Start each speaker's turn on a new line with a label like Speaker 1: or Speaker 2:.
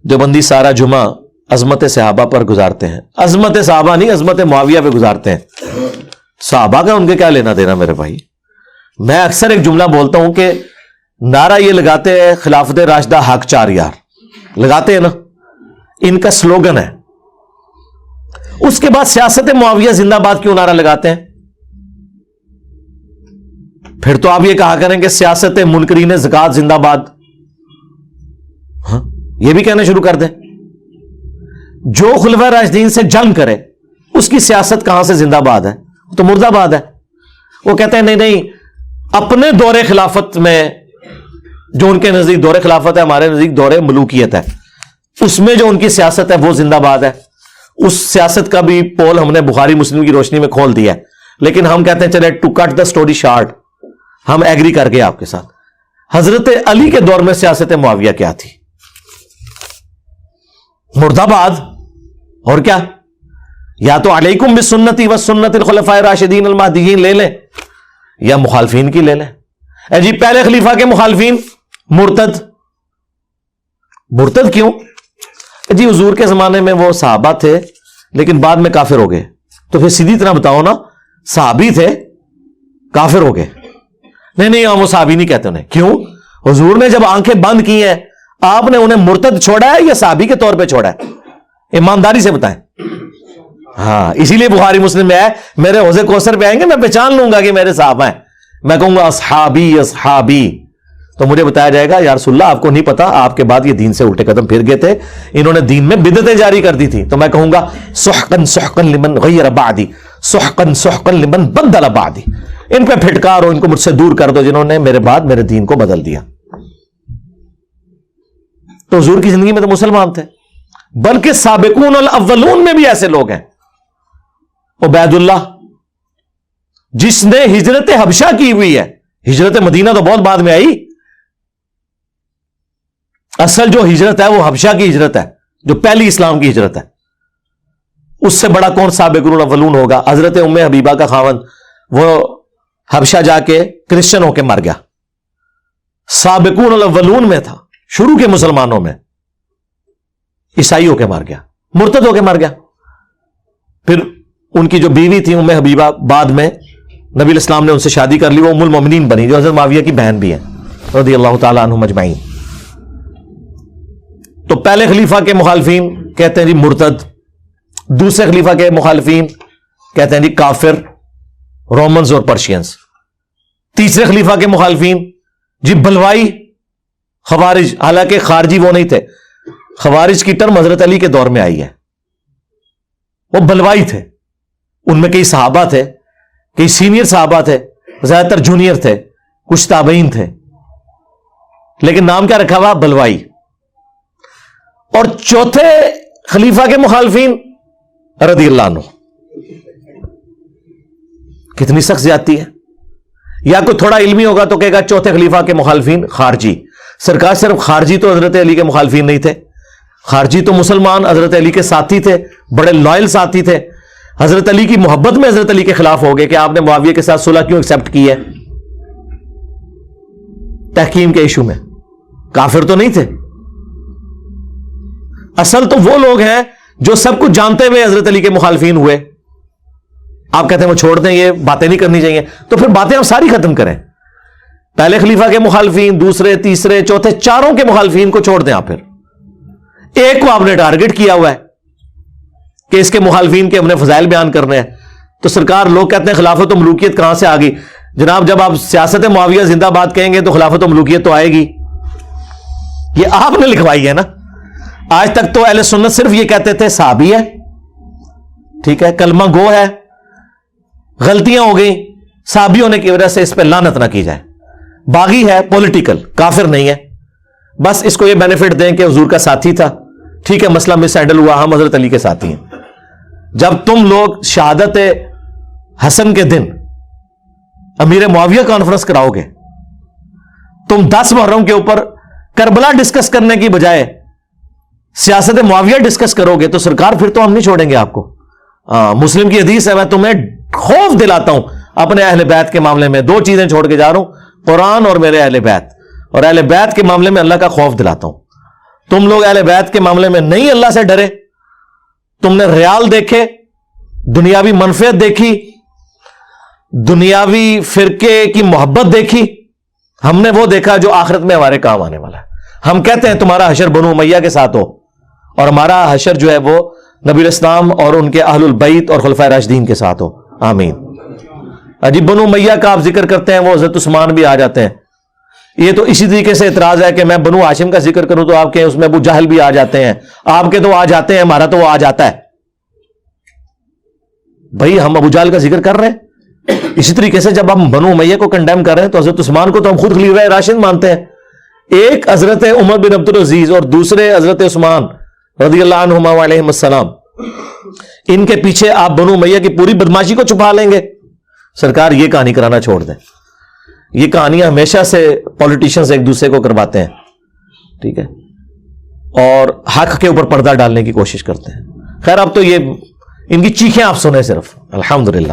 Speaker 1: دیوبندی سارا جمعہ عظمت صحابہ پر گزارتے ہیں. عظمت صحابہ نہیں، عظمت معاویہ پہ گزارتے ہیں. صحابہ کا ان کے کیا لینا دینا میرے بھائی. میں اکثر ایک جملہ بولتا ہوں کہ نعرہ یہ لگاتے ہیں خلافت راشدہ حق 4 یار، لگاتے ہیں نا، ان کا سلوگن ہے. اس کے بعد سیاست معاویہ زندہ باد کیوں نعرہ لگاتے ہیں؟ پھر تو آپ یہ کہا کریں کہ سیاست منکرین زکات زندہ باد. ہاں یہ بھی کہنا شروع کر دیں. جو خلفائے راشدین سے جنگ کرے اس کی سیاست کہاں سے زندہ باد ہے؟ تو مردہ باد ہے. وہ کہتے ہیں نہیں نہیں، اپنے دور خلافت میں، جو ان کے نزدیک دور خلافت ہے، ہمارے نزدیک دور ملوکیت ہے، اس میں جو ان کی سیاست ہے وہ زندہ باد ہے. اس سیاست کا بھی پول ہم نے بخاری مسلم کی روشنی میں کھول دیا ہے. لیکن ہم کہتے ہیں چلے to cut the story short, ہم ایگری کر گئے آپ کے ساتھ. حضرت علی کے دور میں سیاست معاویہ کیا تھی؟ مردہ باد. اور کیا؟ یا تو علیکم بسنتی وسنت الخلفاء الراشدین المہدیین لے لیں، یا مخالفین کی لے لیں. اے جی پہلے خلیفہ کے مخالفین مرتد. مرتد کیوں؟ جی حضور کے زمانے میں وہ صحابہ تھے لیکن بعد میں کافر ہو گئے. تو پھر سیدھی طرح بتاؤ نا، صحابی تھے کافر ہو گئے. نہیں ہم وہ صحابی نہیں کہتے انہیں. کیوں؟ حضور نے جب آنکھیں بند کی ہیں آپ نے انہیں مرتد چھوڑا ہے یا صحابی کے طور پہ چھوڑا ہے؟ ایمانداری سے بتائیں. ہاں اسی لیے بخاری مسلم میں ہے، میرے حوض کوثر پہ آئیں گے میں پہچان لوں گا کہ میرے صحابہ ہیں، میں کہوں گا اصحابی اصحابی، تو مجھے بتایا جائے گا یا رسول اللہ آپ کو نہیں پتا، آپ کے بعد یہ دین سے الٹے قدم پھر گئے تھے، انہوں نے دین میں بدعتیں جاری کر دی تھی. تو میں کہوں گا سحقا سحقا لمن غیر بعدی، سحقا سحقا لمن بدل بعدی. ان پہ پھٹکار ہو، ان کو مجھ سے دور کر دو جنہوں نے میرے بعد میرے دین کو بدل دیا. تو حضور کی زندگی میں تو مسلمان تھے، بلکہ سابقون الاولون میں بھی ایسے لوگ ہیں. عبید اللہ جس نے ہجرت حبشہ کی ہوئی ہے، ہجرت مدینہ تو بہت بعد میں آئی، اصل جو ہجرت ہے وہ حبشہ کی ہجرت ہے، جو پہلی اسلام کی ہجرت ہے. اس سے بڑا کون سابقون الاولون ہوگا؟ حضرت ام حبیبہ کا خاوند وہ حبشہ جا کے کرسچن ہو کے مر گیا، سابقون الاولون میں تھا، شروع کے مسلمانوں میں، عیسائی ہو کے مر گیا، مرتد ہو کے مر گیا. پھر ان کی جو بیوی تھی ام حبیبہ، بعد میں نبی الاسلام نے ان سے شادی کر لی، وہ ام المومنین بنی، جو حضرت معاویہ کی بہن بھی ہے رضی اللہ تعالی عنہم اجمعین. تو پہلے خلیفہ کے مخالفین کہتے ہیں جی مرتد، دوسرے خلیفہ کے مخالفین کہتے ہیں جی کافر، رومنز اور پرشینز. تیسرے خلیفہ کے مخالفین جی بلوائی، خوارج. حالانکہ خارجی وہ نہیں تھے، خوارج کی ٹرم حضرت علی کے دور میں آئی ہے. وہ بلوائی تھے، ان میں کئی صحابہ تھے، کئی سینئر صحابہ تھے، زیادہ تر جونیئر تھے، کچھ تابعین تھے، لیکن نام کیا رکھا ہوا؟ بلوائی. اور چوتھے خلیفہ کے مخالفین رضی اللہ عنہ. کتنی سخت زیادتی ہے. یا کوئی تھوڑا علمی ہوگا تو کہے گا چوتھے خلیفہ کے مخالفین خارجی. سرکار صرف خارجی تو حضرت علی کے مخالفین نہیں تھے، خارجی تو مسلمان حضرت علی کے ساتھی تھے، بڑے لائل ساتھی تھے. حضرت علی کی محبت میں حضرت علی کے خلاف ہو گئے کہ آپ نے معاویہ کے ساتھ صلح کیوں ایکسپٹ کی ہے؟ تحکیم کے ایشو میں. کافر تو نہیں تھے. اصل تو وہ لوگ ہیں جو سب کچھ جانتے ہوئے حضرت علی کے مخالفین ہوئے. آپ کہتے ہیں وہ چھوڑ دیں، یہ باتیں نہیں کرنی چاہیے، تو پھر باتیں ہم ساری ختم کریں. پہلے خلیفہ کے مخالفین، دوسرے، تیسرے، چوتھے، چاروں کے مخالفین کو چھوڑ دیں. آپ پھر ایک کو آپ نے ٹارگٹ کیا ہوا ہے کہ اس کے مخالفین کے ہم نے فضائل بیان کرنے ہیں. تو سرکار لوگ کہتے ہیں خلافت و ملوکیت کہاں سے آ گئی؟ جناب جب آپ سیاست معاویہ زندہ باد کہیں گے تو خلافت و ملوکیت تو آئے گی. یہ آپ نے لکھوائی ہے نا. آج تک تو اہل سنت صرف یہ کہتے تھے صحابی ہے، ٹھیک ہے، کلمہ گو ہے، غلطیاں ہو گئی، صحابی ہونے کی وجہ سے اس پہ لعنت نہ کی جائے، باغی ہے، پولیٹیکل، کافر نہیں ہے. بس اس کو یہ بینیفٹ دیں کہ حضور کا ساتھی تھا، ٹھیک ہے، مسئلہ مس ہینڈل ہوا، ہم حضرت علی کے ساتھی ہیں. جب تم لوگ شہادت حسن کے دن امیر معاویہ کانفرنس کراؤ گے، تم 10 محرم کے اوپر کربلا ڈسکس کرنے کی بجائے سیاست معاویہ ڈسکس کرو گے تو سرکار پھر تو ہم نہیں چھوڑیں گے آپ کو. مسلم کی حدیث ہے، میں تمہیں خوف دلاتا ہوں اپنے اہل بیت کے معاملے میں. 2 چیزیں چھوڑ کے جا رہا ہوں، قرآن اور میرے اہل بیت، اور اہل بیت کے معاملے میں اللہ کا خوف دلاتا ہوں. تم لوگ اہل بیت کے معاملے میں نہیں اللہ سے ڈرے, تم نے ریال دیکھے, دنیاوی منفعت دیکھی, دنیاوی فرقے کی محبت دیکھی. ہم نے وہ دیکھا جو آخرت میں ہمارے کام آنے والا ہے. ہم کہتے ہیں تمہارا حشر بنو امیہ کے ساتھ ہو, اور ہمارا حشر جو ہے وہ نبی الاسلام اور ان کے اہل البیت اور خلفائے راشدین کے ساتھ ہو. آمین. عجیب بنو امیہ کا آپ ذکر کرتے ہیں, وہ حضرت عثمان بھی آ جاتے ہیں. یہ تو اسی طریقے سے اعتراض ہے کہ میں بنو ہاشم کا ذکر کروں تو آپ کے اس میں ابو جہل بھی آ جاتے ہیں. آپ کے تو آ جاتے ہیں, ہمارا تو وہ آ جاتا ہے. بھائی ہم ابو جہل کا ذکر کر رہے ہیں. اسی طریقے سے جب ہم بنو امیہ کو کنڈیم کر رہے ہیں تو حضرت عثمان کو تو ہم خود خلیفہ راشد مانتے ہیں. ایک حضرت عمر بن عبد العزیز اور دوسرے حضرت عثمان رضی اللہ عنہما علیہم السلام, ان کے پیچھے آپ بنو امیہ کی پوری بدماشی کو چھپا لیں گے. سرکار یہ کہانی کرانا چھوڑ دیں. یہ کہانیاں ہمیشہ سے پولیٹیشنز ایک دوسرے کو کرواتے ہیں, ٹھیک ہے, اور حق کے اوپر پردہ ڈالنے کی کوشش کرتے ہیں. خیر اب تو یہ ان کی چیخیں آپ سنیں صرف. الحمدللہ.